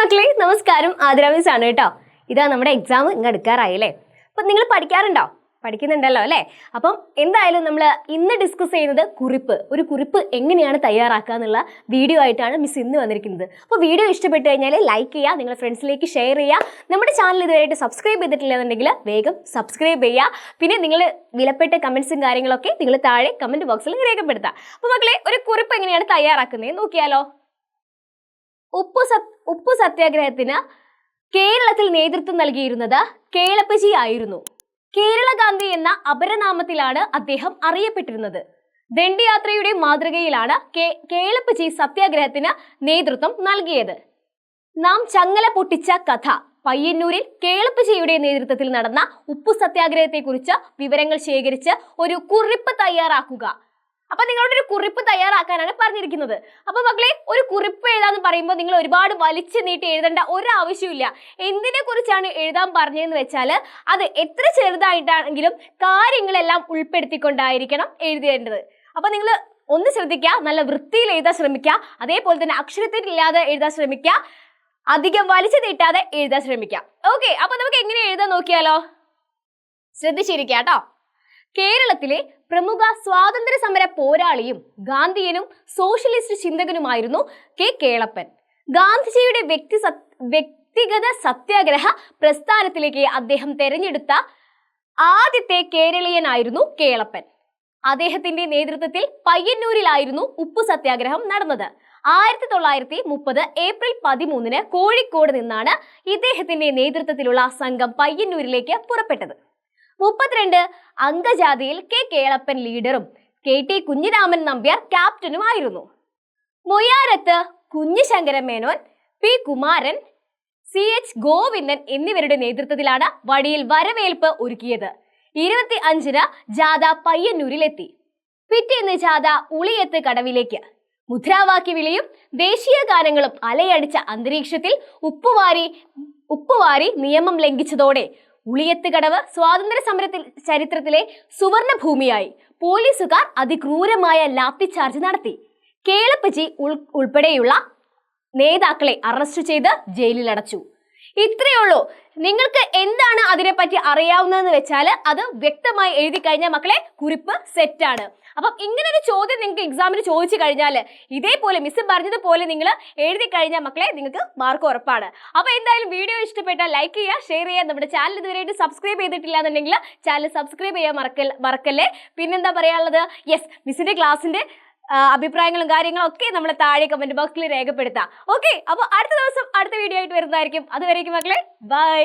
മക്കളെ നമസ്കാരം, ആതിര മിസ് ആണ് കേട്ടോ. ഇതാ നമ്മുടെ എക്സാം ഇങ്ങ് എടുക്കാറായില്ലേ. അപ്പം നിങ്ങൾ പഠിക്കാറുണ്ടോ? പഠിക്കുന്നുണ്ടല്ലോ അല്ലേ? അപ്പം എന്തായാലും നമ്മൾ ഇന്ന് ഡിസ്കസ് ചെയ്യുന്നത് ഒരു കുറിപ്പ് എങ്ങനെയാണ് തയ്യാറാക്കുക എന്നുള്ള വീഡിയോ ആയിട്ടാണ് മിസ് ഇന്ന് വന്നിരിക്കുന്നത്. അപ്പോൾ വീഡിയോ ഇഷ്ടപ്പെട്ട് കഴിഞ്ഞാൽ ലൈക്ക് ചെയ്യുക, നിങ്ങളുടെ ഫ്രണ്ട്സിലേക്ക് ഷെയർ ചെയ്യുക. നമ്മുടെ ചാനൽ ഇതുവരെയായിട്ട് സബ്സ്ക്രൈബ് ചെയ്തിട്ടില്ലെന്നുണ്ടെങ്കിൽ വേഗം സബ്സ്ക്രൈബ് ചെയ്യുക. പിന്നെ നിങ്ങൾ വിലപ്പെട്ട കമൻസും കാര്യങ്ങളൊക്കെ നിങ്ങൾ താഴെ കമൻറ്റ് ബോക്സിൽ രേഖപ്പെടുത്തുക. അപ്പോൾ മക്കളെ, ഒരു കുറിപ്പ് എങ്ങനെയാണ് തയ്യാറാക്കുന്നത് നോക്കിയാലോ. ഉപ്പു സത്യാഗ്രഹത്തിന് കേരളത്തിൽ നേതൃത്വം നൽകിയിരുന്നത് കേളപ്പജി ആയിരുന്നു. കേരള ഗാന്ധി എന്ന അപരനാമത്തിലാണ് അദ്ദേഹം അറിയപ്പെട്ടിരുന്നത്. ദണ്ഡിയാത്രയുടെ മാതൃകയിലാണ് കേളപ്പജി സത്യാഗ്രഹത്തിന് നേതൃത്വം നൽകിയത്. നാം ചങ്ങല പൊട്ടിച്ച കഥ. പയ്യന്നൂരിൽ കേളപ്പജിയുടെ നേതൃത്വത്തിൽ നടന്ന ഉപ്പു സത്യാഗ്രഹത്തെക്കുറിച്ച് വിവരങ്ങൾ ശേഖരിച്ച് ഒരു കുറിപ്പ് തയ്യാറാക്കുക. അപ്പൊ നിങ്ങളോട് ഒരു കുറിപ്പ് തയ്യാറാക്കാനാണ് പറഞ്ഞിരിക്കുന്നത്. അപ്പൊ മക്കളെ, ഒരു കുറിപ്പ് എഴുതാന്ന് പറയുമ്പോൾ നിങ്ങൾ ഒരുപാട് വലിച്ചു നീട്ടി എഴുതേണ്ട ഒരാവശ്യമില്ല. എന്തിനെ കുറിച്ചാണ് എഴുതാൻ പറഞ്ഞതെന്ന് വെച്ചാൽ അത് എത്ര ചെറുതായിട്ടാണെങ്കിലും കാര്യങ്ങളെല്ലാം ഉൾപ്പെടുത്തിക്കൊണ്ടായിരിക്കണം എഴുതേണ്ടത്. അപ്പൊ നിങ്ങൾ ഒന്ന് ശ്രദ്ധിക്കുക, നല്ല വൃത്തിയിൽ എഴുതാൻ ശ്രമിക്കുക. അതേപോലെ തന്നെ അക്ഷരത്തിലില്ലാതെ എഴുതാൻ ശ്രമിക്കുക. അധികം വലിച്ചു നീട്ടാതെ എഴുതാൻ ശ്രമിക്കുക. ഓക്കെ, അപ്പൊ നമുക്ക് എങ്ങനെ എഴുതാൻ നോക്കിയാലോ. ശ്രദ്ധിച്ചിരിക്കുക കേട്ടോ. കേരളത്തിലെ പ്രമുഖ സ്വാതന്ത്ര്യ സമര പോരാളിയും ഗാന്ധിയനും സോഷ്യലിസ്റ്റ് ചിന്തകനുമായിരുന്നു കെ കേളപ്പൻ. ഗാന്ധിജിയുടെ വ്യക്തിഗത സത്യാഗ്രഹ പ്രസ്ഥാനത്തിലേക്ക് അദ്ദേഹം തെരഞ്ഞെടുത്ത ആദ്യത്തെ കേരളീയനായിരുന്നു കേളപ്പൻ. അദ്ദേഹത്തിന്റെ നേതൃത്വത്തിൽ പയ്യന്നൂരിലായിരുന്നു ഉപ്പു സത്യാഗ്രഹം നടന്നത്. 1930 ഏപ്രിൽ 13 കോഴിക്കോട് നിന്നാണ് ഇദ്ദേഹത്തിന്റെ നേതൃത്വത്തിലുള്ള സംഘം പയ്യന്നൂരിലേക്ക് പുറപ്പെട്ടത്. 32 അംഗജാതിയിൽ കെ കേളപ്പൻ ലീഡറും KT കുഞ്ഞിരാമൻ നമ്പ്യാർ ക്യാപ്റ്റനുമായിരുന്നു. മൊയ്യാരത്ത് കുഞ്ഞിശങ്കരൻ മേനോൻ, P കുമാരൻ, CH ഗോവിന്ദൻ എന്നിവരുടെ നേതൃത്വത്തിലാണ് വഴിയിൽ വരവേൽപ്പ് ഒരുക്കിയത്. 25 ജാഥ പയ്യന്നൂരിലെത്തി. പിറ്റേന്ന് ജാഥ ഉളിയത്ത് കടവിലേക്ക്. മുദ്രാവാക്യ വിളിയും ദേശീയ ഗാനങ്ങളും അലയടിച്ച അന്തരീക്ഷത്തിൽ ഉപ്പുവാരി നിയമം ലംഘിച്ചതോടെ ഉളിയത്ത് കടവ് സ്വാതന്ത്ര്യ സമര ചരിത്രത്തിലെ സുവർണ ഭൂമിയായി. പോലീസുകാർ അതിക്രൂരമായ ലാത്തിചാർജ് നടത്തി. കേളപ്പജി ഉൾപ്പെടെയുള്ള നേതാക്കളെ അറസ്റ്റ് ചെയ്ത് ജയിലിലടച്ചു. ഇത്രയേ ഉള്ളൂ. നിങ്ങൾക്ക് എന്താണ് അതിനെപ്പറ്റി അറിയാവുന്നതെന്ന് വെച്ചാൽ അത് വ്യക്തമായി എഴുതി കഴിഞ്ഞാൽ മക്കളെ കുറിപ്പ് സെറ്റാണ്. അപ്പം ഇങ്ങനെ ഒരു ചോദ്യം നിങ്ങൾക്ക് എക്സാമിന് ചോദിച്ചു കഴിഞ്ഞാൽ ഇതേപോലെ മിസ് പറഞ്ഞതുപോലെ നിങ്ങൾ എഴുതി കഴിഞ്ഞാൽ മക്കളെ നിങ്ങൾക്ക് മാർക്ക് ഉറപ്പാണ്. അപ്പോൾ എന്തായാലും വീഡിയോ ഇഷ്ടപ്പെട്ടാൽ ലൈക്ക് ചെയ്യുക, ഷെയർ ചെയ്യുക. നമ്മുടെ ചാനൽ ഇതുവരെയായിട്ട് സബ്സ്ക്രൈബ് ചെയ്തിട്ടില്ല എന്നുണ്ടെങ്കിൽ ചാനൽ സബ്സ്ക്രൈബ് ചെയ്യാൻ മറക്കല്ലേ. പിന്നെന്താ പറയാനുള്ളത്, യെസ്, മിസ്സിന്റെ ക്ലാസ്സിന്റെ അഭിപ്രായങ്ങളും കാര്യങ്ങളും ഒക്കെ നമ്മൾ താഴെ കമന്റ് ബോക്സിൽ രേഖപ്പെടുത്താം. ഓക്കെ, അപ്പോൾ അടുത്ത ദിവസം അടുത്ത വീഡിയോ ആയിട്ട് വരുന്നതായിരിക്കും. അതുവരേക്കും മക്കളെ, ബൈ.